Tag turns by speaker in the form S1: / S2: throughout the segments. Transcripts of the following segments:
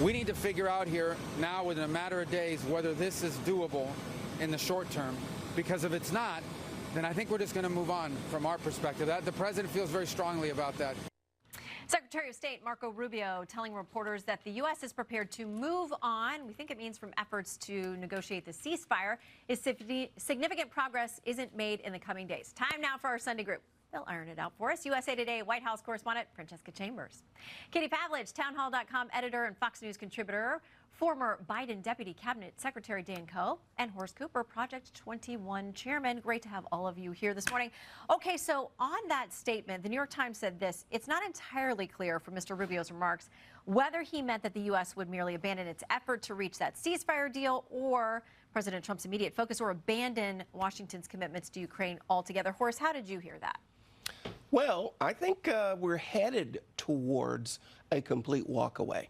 S1: We need to figure out here now within a matter of days whether this is doable in the short term, because if it's not, then I think we're just going to move on from our perspective. The president feels very strongly about that.
S2: Secretary of State Marco Rubio telling reporters that the U.S. is prepared to move on. We think it means from efforts to negotiate the ceasefire if significant progress isn't made in the coming days. Time now for our Sunday group. They'll iron it out for us. USA Today White House correspondent Francesca Chambers. Katie Pavlich, townhall.com editor and Fox News contributor, former Biden Deputy Cabinet Secretary Dan Coe, and Horace Cooper, Project 21 chairman. Great to have all of you here this morning. Okay, so on that statement, the New York Times said this: it's not entirely clear from Mr. Rubio's remarks whether he meant that the U.S. would merely abandon its effort to reach that ceasefire deal or President Trump's immediate focus, or abandon Washington's commitments to Ukraine altogether. Horace, how did you hear that?
S3: Well, I think we're headed towards a complete walk away.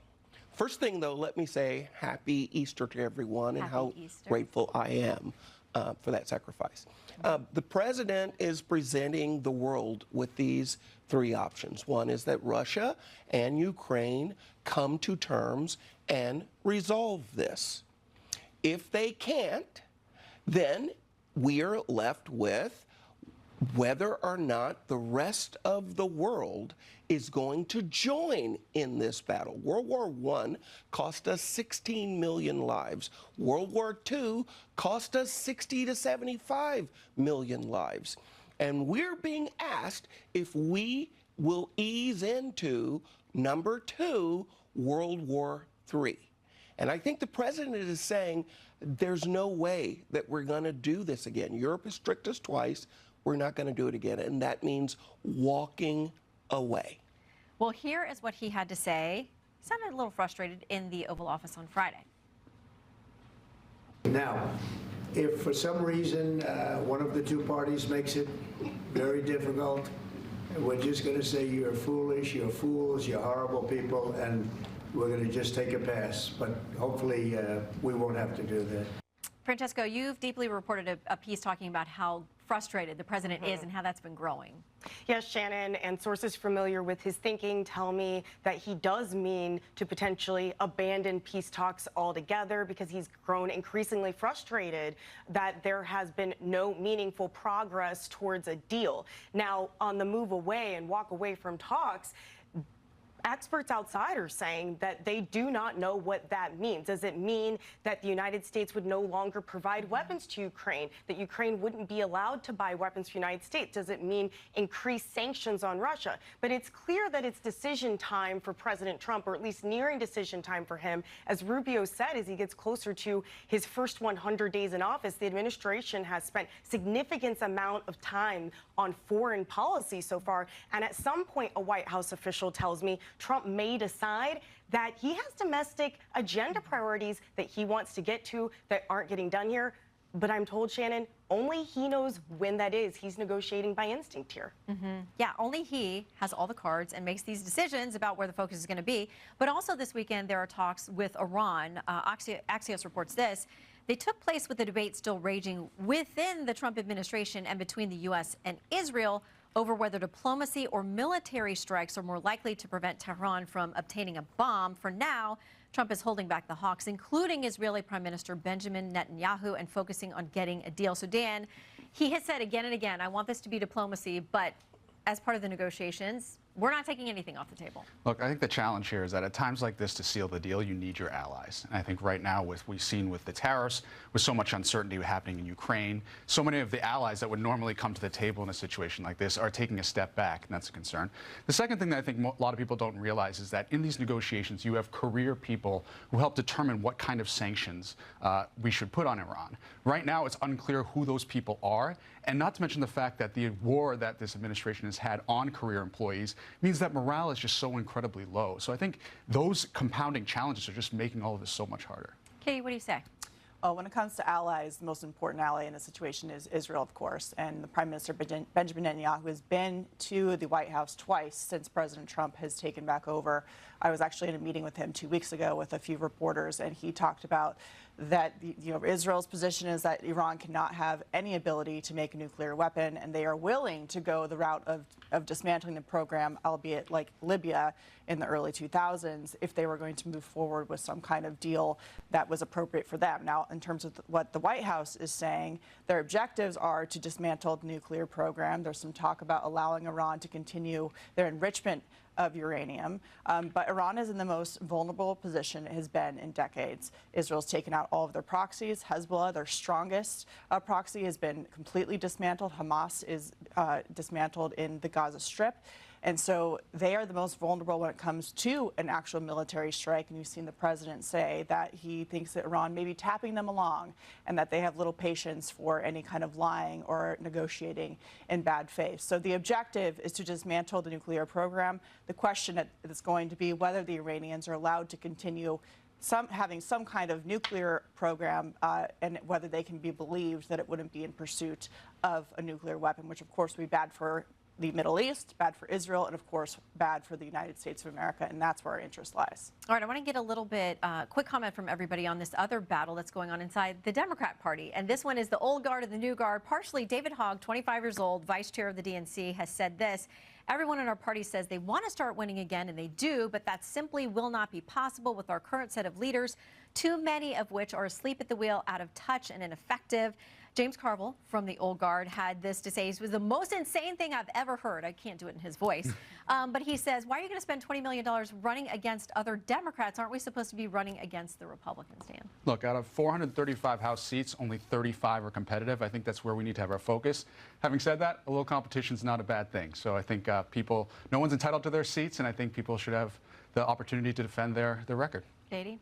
S3: First thing, though, let me say Happy Easter to everyone and how grateful I am for that sacrifice. The president is presenting the world with these three options. One is that Russia and Ukraine come to terms and resolve this. If they can't, then we are left with whether or not the rest of the world is going to join in this battle. World War I cost us 16 million lives. World War II cost us 60 to 75 million lives. And we're being asked if we will ease into number 2, World War III. And I think the president is saying there's no way that we're going to do this again. Europe has tricked us twice. We're not going to do it again, and that means walking away.
S2: Well, here is what he had to say. He sounded a little frustrated in the Oval Office on Friday.
S4: Now, if for some reason one of the two parties makes it very difficult, we're just going to say you're foolish, you're fools, you're horrible people, and we're going to just take a pass. But hopefully we won't have to do that.
S2: Francesco, you've deeply reported a piece talking about how frustrated the president is and how that's been growing.
S5: Yes, Shannon, and sources familiar with his thinking tell me that he does mean to potentially abandon peace talks altogether, because he's grown increasingly frustrated that there has been no meaningful progress towards a deal. Now, on the move away and walk away from talks, experts outside are saying that they do not know what that means. Does it mean that the United States would no longer provide weapons to Ukraine, that Ukraine wouldn't be allowed to buy weapons from the United States? Does it mean increased sanctions on Russia? But it's clear that it's decision time for President Trump, or at least nearing decision time for him. As Rubio said, as he gets closer to his first 100 days in office, the administration has spent significant amount of time on foreign policy so far. And at some point, a White House official tells me Trump may decide that he has domestic agenda priorities that he wants to get to that aren't getting done here. But I'm told, Shannon, only he knows when that is. He's negotiating by instinct here.
S2: Yeah, only he has all the cards and makes these decisions about where the focus is going to be. But also this weekend, there are talks with Iran. Axios reports this. They took place with the debate still raging within the Trump administration and between the U.S. and Israel over whether diplomacy or military strikes are more likely to prevent Tehran from obtaining a bomb. For now, Trump is holding back the hawks, including Israeli Prime Minister Benjamin Netanyahu, and focusing on getting a deal. So, Dan, he has said again and again, I want this to be diplomacy, but as part of the negotiations, we're not taking anything off the table.
S6: Look, I think the challenge here is that at times like this, to seal the deal, you need your allies. And I think right now, with we've seen with the tariffs, with so much uncertainty happening in Ukraine, so many of the allies that would normally come to the table in a situation like this are taking a step back, and that's a concern. The second thing that I think a lot of people don't realize is that in these negotiations, you have career people who help determine what kind of sanctions we should put on Iran. Right now, it's unclear who those people are, and not to mention the fact that the war that this administration has had on career employees means that morale is just so incredibly low. So I think those compounding challenges are just making all of this so much harder.
S2: Katie, what do you say?
S7: Oh, when it comes to allies, the most important ally in the situation is Israel, of course. And the Prime Minister Benjamin Netanyahu has been to the White House twice since President Trump has taken back over. I was actually in a meeting with him 2 weeks ago with a few reporters, and he talked about that Israel's position is that Iran cannot have any ability to make a nuclear weapon, and they are willing to go the route of dismantling the program, albeit like Libya in the early 2000s, if they were going to move forward with some kind of deal that was appropriate for them. Now, in terms of what the White House is saying, their objectives are to dismantle the nuclear program. There's some talk about allowing Iran to continue their enrichment of uranium. But Iran is in the most vulnerable position it has been in decades. Israel's taken out all of their proxies. Hezbollah, their strongest proxy, has been completely dismantled. Hamas is dismantled in the Gaza Strip. And so they are the most vulnerable when it comes to an actual military strike. And you've seen the president say that he thinks that Iran may be tapping them along and that they have little patience for any kind of lying or negotiating in bad faith. So the objective is to dismantle the nuclear program. The question is going to be whether the Iranians are allowed to continue having some kind of nuclear program and whether they can be believed that it wouldn't be in pursuit of a nuclear weapon, which of course would be bad for the Middle East, bad for Israel, and of course bad for the United States of America, and that's where our interest lies.
S2: All right, I want to get a little bit quick comment from everybody on this other battle that's going on inside the Democrat Party, and this one is the old guard and the new guard. Partially, David Hogg, 25 years old, vice chair of the DNC, has said this: everyone in our party says they want to start winning again, and they do, but that simply will not be possible with our current set of leaders, too many of which are asleep at the wheel, out of touch, and ineffective. James Carville from the Old Guard had this to say. It was the most insane thing I've ever heard. I can't do it in his voice. But he says, why are you going to spend $20 million running against other Democrats? Aren't we supposed to be running against the Republicans, Dan?
S6: Look, out of 435 House seats, only 35 are competitive. I think that's where we need to have our focus. Having said that, a little competition is not a bad thing. So I think no one's entitled to their seats, and I think people should have the opportunity to defend their record.
S2: Katie?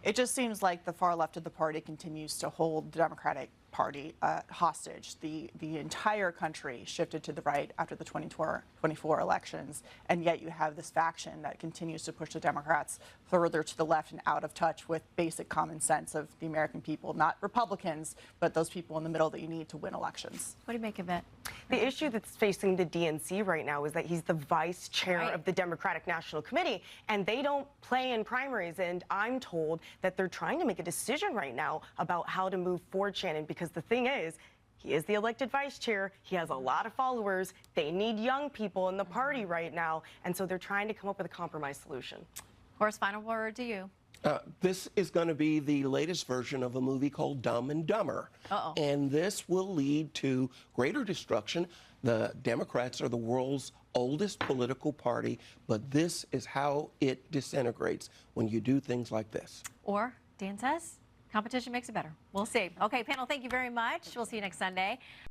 S7: It just seems like the far left of the party continues to hold the Democratic Party hostage. The entire country shifted to the right after the 2024 elections, and yet you have this faction that continues to push the Democrats further to the left and out of touch with basic common sense of the American people, not Republicans, but those people in the middle that you need to win elections.
S2: What do you make of it?
S5: The issue that's facing the DNC right now is that he's the vice chair of the Democratic National Committee, and they don't play in primaries. And I'm told that they're trying to make a decision right now about how to move forward, Shannon, because the thing is, he is the elected vice chair. He has a lot of followers. They need young people in the party right now. And so they're trying to come up with a compromise solution.
S2: Horace, final word to you.
S3: This is going to be the latest version of a movie called Dumb and Dumber.
S2: Uh-oh.
S3: And this will lead to greater destruction. The Democrats are the world's oldest political party, but this is how it disintegrates when you do things like this.
S2: Or, Dan says, competition makes it better. We'll see. Okay, panel, thank you very much. We'll see you next Sunday.